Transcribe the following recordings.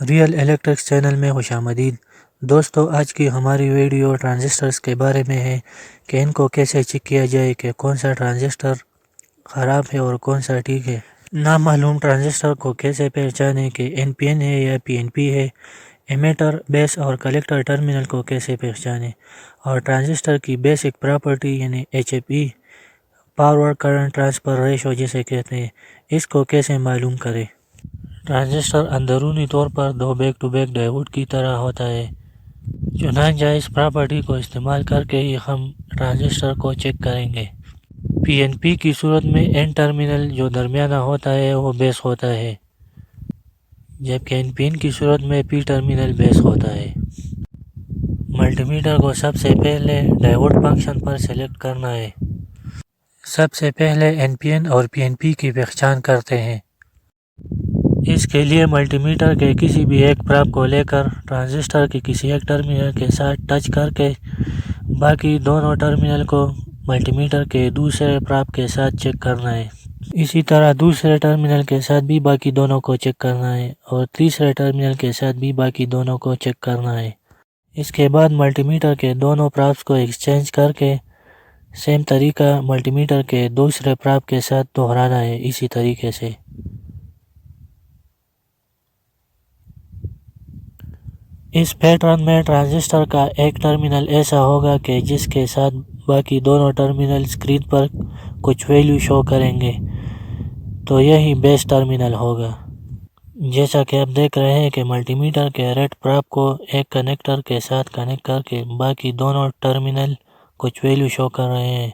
Real electrics channel میں خوش آمدید دوستو، آج کی ہماری ویڈیو ٹرانزسٹرز کے بارے میں ہے کہ ان کو کیسے چیک کیا جائے کہ کون سا ٹرانزسٹر خراب ہے اور کون سا ٹھیک ہے۔ نامعلوم ٹرانزسٹر کو کیسے پہچانیں کہ این پی این ہے یا پی این پی ہے۔ ایمیٹر، بیس اور کلیکٹر ٹرمینل کو کیسے پہچانیں، اور ٹرانزسٹر کی بیسک پراپرٹی یعنی H A P, forward current transfer ratio جسے کہتے ہیں، اس کو کیسے معلوم کریں۔ ٹرانزسٹر اندرونی طور پر دو بیک ٹو بیک ڈائیوڈ کی طرح ہوتا ہے، چنانچہ اس پراپرٹی کو استعمال کر کے ہی ہم ٹرانزسٹر کو چیک کریں گے۔ پی این پی کی صورت میں این ٹرمینل جو درمیانہ ہوتا ہے وہ بیس ہوتا ہے، جبکہ این پی این کی صورت میں پی ٹرمینل بیس ہوتا ہے۔ ملٹی میٹر کو سب سے پہلے ڈائیوڈ فنکشن پر سلیکٹ کرنا ہے۔ سب سے پہلے این پی این اور پی این پی کی پہچان کرتے ہیں۔ اس کے لیے ملٹی میٹر کے کسی بھی ایک پراب کو لے کر ٹرانزسٹر کے کسی ایک ٹرمینل کے ساتھ ٹچ کر کے باقی دونوں ٹرمینل کو ملٹی میٹر کے دوسرے پراب کے ساتھ چیک کرنا ہے۔ اسی طرح دوسرے ٹرمینل کے ساتھ بھی باقی دونوں کو چیک کرنا ہے، اور تیسرے ٹرمینل کے ساتھ بھی باقی دونوں کو چیک کرنا ہے۔ اس کے بعد ملٹی میٹر کے دونوں پرابس کو ایکسچینج کر کے سیم طریقہ ملٹی میٹر کے دوسرے پراب کے ساتھ دہرانا ہے۔ اسی طریقے سے اس پیٹرن میں ٹرانزسٹر کا ایک ٹرمینل ایسا ہوگا کہ جس کے ساتھ باقی دونوں ٹرمینل اسکرین پر کچھ ویلیو شو کریں گے، تو یہی بیس ٹرمینل ہوگا۔ جیسا کہ آپ دیکھ رہے ہیں کہ ملٹی میٹر کے ریڈ پراب کو ایک کنیکٹر کے ساتھ کنیکٹ کر کے باقی دونوں ٹرمینل کچھ ویلیو شو کر رہے ہیں،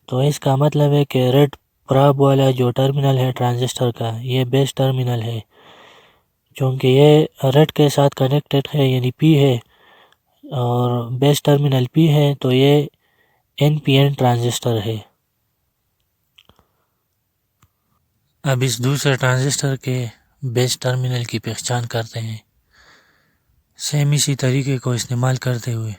تو اس کا مطلب ہے کہ ریڈ پراب والا جو ٹرمینل ہے ٹرانزسٹر کا، یہ بیس ٹرمینل ہے۔ چونکہ یہ ریڈ کے ساتھ کنیکٹڈ ہے یعنی پی ہے، اور بیس ٹرمینل پی ہے، تو یہ این پی این ٹرانزسٹر ہے۔ اب اس دوسرے ٹرانزسٹر کے بیس ٹرمینل کی پہچان کرتے ہیں، سیم اسی طریقے کو استعمال کرتے ہوئے۔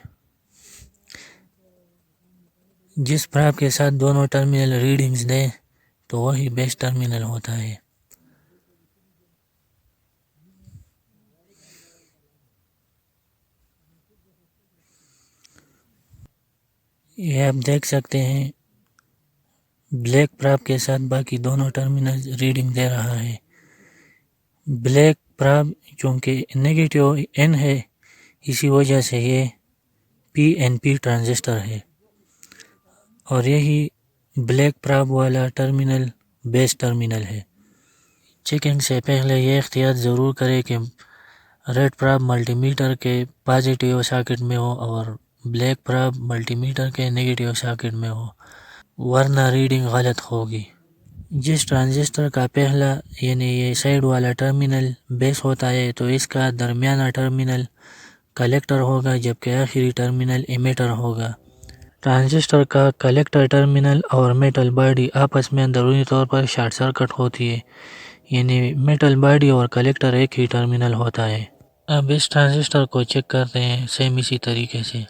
جس پراب کے ساتھ دونوں ٹرمینل ریڈنگز دیں تو وہی بیس ٹرمینل ہوتا ہے۔ یہ آپ دیکھ سکتے ہیں بلیک پراب کے ساتھ باقی دونوں ٹرمینل ریڈنگ دے رہا ہے۔ بلیک پراب چونکہ نیگیٹیو این ہے، اسی وجہ سے یہ پی این پی ٹرانزسٹر ہے، اور یہی بلیک پراب والا ٹرمینل بیس ٹرمینل ہے۔ چیکنگ سے پہلے یہ احتیاط ضرور کرے کہ ریڈ پراب ملٹی میٹر کے پازیٹیو ساکٹ میں ہو اور بلیک پراب ملٹی میٹر کے نیگیٹیو ساکٹ میں ہو، ورنہ ریڈنگ غلط ہوگی۔ جس ٹرانزسٹر کا پہلا یعنی یہ سائیڈ والا ٹرمینل بیس ہوتا ہے تو اس کا درمیانہ ٹرمینل کلیکٹر ہوگا، جبکہ آخری ٹرمینل ایمیٹر ہوگا۔ ٹرانزسٹر کا کلیکٹر ٹرمینل اور میٹل باڈی آپس میں اندرونی طور پر شارٹ سرکٹ ہوتی ہے، یعنی میٹل باڈی اور کلیکٹر ایک ہی ٹرمینل ہوتا ہے۔ اب اس ٹرانزسٹر کو چیک کرتے ہیں سیم اسی طریقے سے۔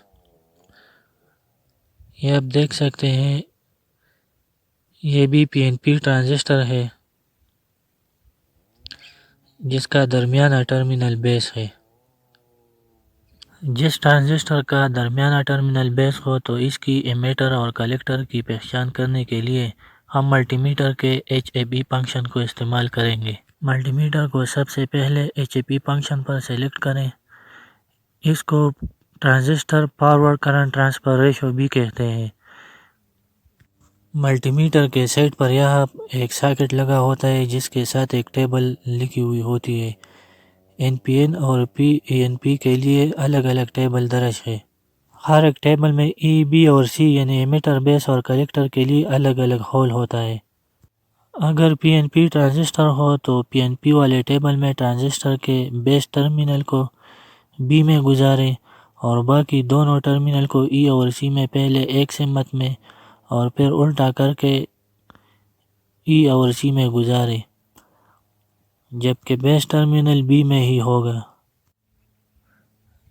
یہ آپ دیکھ سکتے ہیں یہ بھی پی این پی ٹرانزسٹر ہے جس کا درمیانہ ٹرمینل بیس ہے۔ جس ٹرانزسٹر کا درمیانہ ٹرمینل بیس ہو تو اس کی ایمیٹر اور کلیکٹر کی پہچان کرنے کے لیے ہم ملٹی میٹر کے ایچ اے پی فنکشن کو استعمال کریں گے۔ ملٹی میٹر کو سب سے پہلے ایچ اے پی فنکشن پر سلیکٹ کریں۔ اس کو transistor forward current transfer ratio بھی کہتے ہیں۔ ملٹی میٹر کے سائٹ پر یہاں ایک ساکٹ لگا ہوتا ہے جس کے ساتھ ایک ٹیبل لکھی ہوئی ہوتی ہے۔ این پی این اور پی این پی کے لیے الگ الگ ٹیبل درج ہے۔ ہر ایک ٹیبل میں ای، بی اور سی یعنی ایمیٹر، بیس اور کلیکٹر کے لیے الگ الگ ہول ہوتا ہے۔ اگر پی این پی ٹرانزسٹر ہو تو پی این پی والے ٹیبل میں ٹرانزسٹر کے بیس ٹرمینل کو بی میں گزاریں، اور باقی دونوں ٹرمینل کو ای اور سی میں پہلے ایک سمت میں اور پھر الٹا کر کے ای اور سی میں گزاریں، جبکہ بیس ٹرمینل بی میں ہی ہوگا۔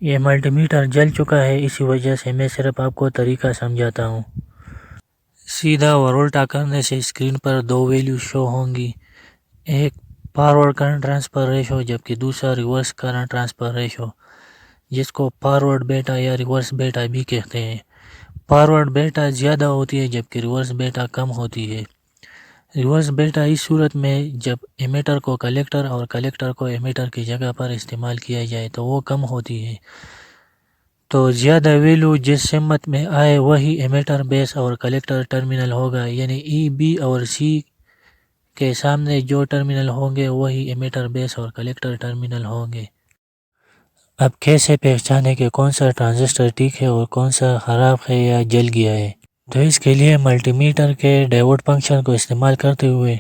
یہ ملٹی میٹر جل چکا ہے، اسی وجہ سے میں صرف آپ کو طریقہ سمجھاتا ہوں۔ سیدھا اور الٹا کرنے سے اسکرین پر دو ویلیو شو ہوں گی، ایک فارورڈ کرنٹ ٹرانسفر ریشو، جبکہ دوسرا ریورس کرنٹ ٹرانسفر ریشو، جس کو فارورڈ بیٹا یا ریورس بیٹا بھی کہتے ہیں۔ فارورڈ بیٹا زیادہ ہوتی ہے جبکہ ریورس بیٹا کم ہوتی ہے۔ ریورس بیٹا اس صورت میں جب ایمیٹر کو کلیکٹر اور کلیکٹر کو ایمیٹر کی جگہ پر استعمال کیا جائے تو وہ کم ہوتی ہے۔ تو زیادہ ویلیو جس سمت میں آئے وہی ایمیٹر بیس اور کلیکٹر ٹرمینل ہوگا، یعنی ای بی اور سی کے سامنے جو ٹرمینل ہوں گے وہی ایمیٹر بیس اور کلیکٹر ٹرمینل ہوں گے۔ اب کیسے پہچانے کہ کون سا ٹرانزسٹر ٹھیک ہے اور کون سا خراب ہے یا جل گیا ہے؟ تو اس کے لیے ملٹی میٹر کے ڈائیوڈ فنکشن کو استعمال کرتے ہوئے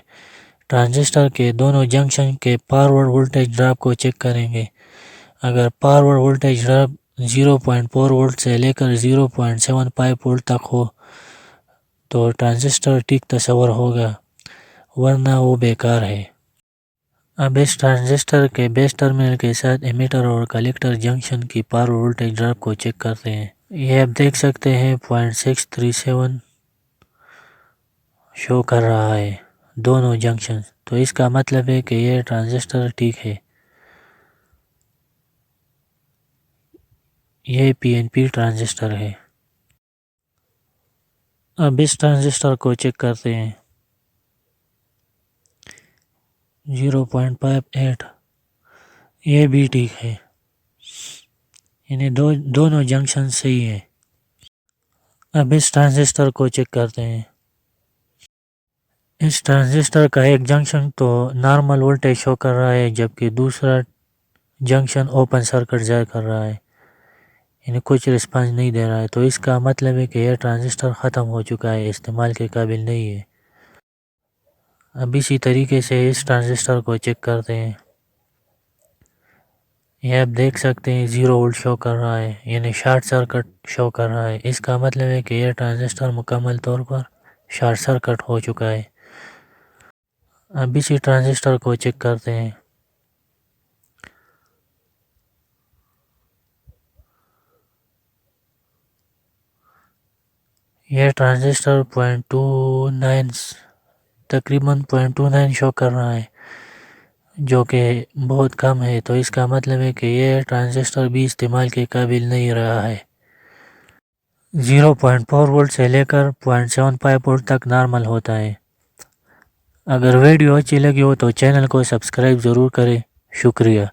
ٹرانزسٹر کے دونوں جنکشن کے فارورڈ وولٹیج ڈراپ کو چیک کریں گے۔ اگر فارورڈ وولٹیج ڈراپ 0.4 وولٹ سے لے کر 0.75 وولٹ تک ہو تو ٹرانزسٹر ٹھیک تصور ہوگا، ورنہ وہ بیکار ہے۔ اب اس ٹرانزسٹر کے بیس ٹرمینل کے ساتھ ایمیٹر اور کلیکٹر جنکشن کی فارورڈ وولٹیج ڈراپ کو چیک کرتے ہیں۔ یہ آپ دیکھ سکتے ہیں 0.637 شو کر رہا ہے دونوں جنکشن، تو اس کا مطلب ہے کہ یہ ٹرانزسٹر ٹھیک ہے۔ یہ پی این پی ٹرانزسٹر ہے۔ اب اس ٹرانزسٹر کو چیک کرتے ہیں 0.58، یہ بھی ٹھیک ہے، یعنی دونوں جنکشن صحیح ہے۔ اب اس ٹرانزسٹر کو چیک کرتے ہیں۔ اس ٹرانزسٹر کا ایک جنکشن تو نارمل وولٹیج شو کر رہا ہے جبکہ دوسرا جنکشن اوپن سرکٹ ظاہر کر رہا ہے، یعنی کچھ رسپانس نہیں دے رہا ہے، تو اس کا مطلب ہے کہ یہ ٹرانزسٹر ختم ہو چکا ہے، استعمال کے قابل نہیں ہے۔ اب اسی طریقے سے اس ٹرانزسٹر کو چیک کرتے ہیں۔ یہ آپ دیکھ سکتے ہیں 0 وولٹ شو کر رہا ہے، یعنی شارٹ سرکٹ شو کر رہا ہے۔ اس کا مطلب ہے کہ یہ ٹرانزسٹر مکمل طور پر شارٹ سرکٹ ہو چکا ہے۔ اب اسی ٹرانزسٹر کو چیک کرتے ہیں۔ یہ ٹرانزسٹر 0.29 تقریباً 0.29 شو کر رہا ہے، جو کہ بہت کم ہے، تو اس کا مطلب ہے کہ یہ ٹرانزسٹر بھی استعمال کے قابل نہیں رہا ہے۔ 0.4 وولٹ سے لے کر 0.75 وولٹ تک نارمل ہوتا ہے۔ اگر ویڈیو اچھی لگی ہو تو چینل کو سبسکرائب ضرور کریں۔ شکریہ۔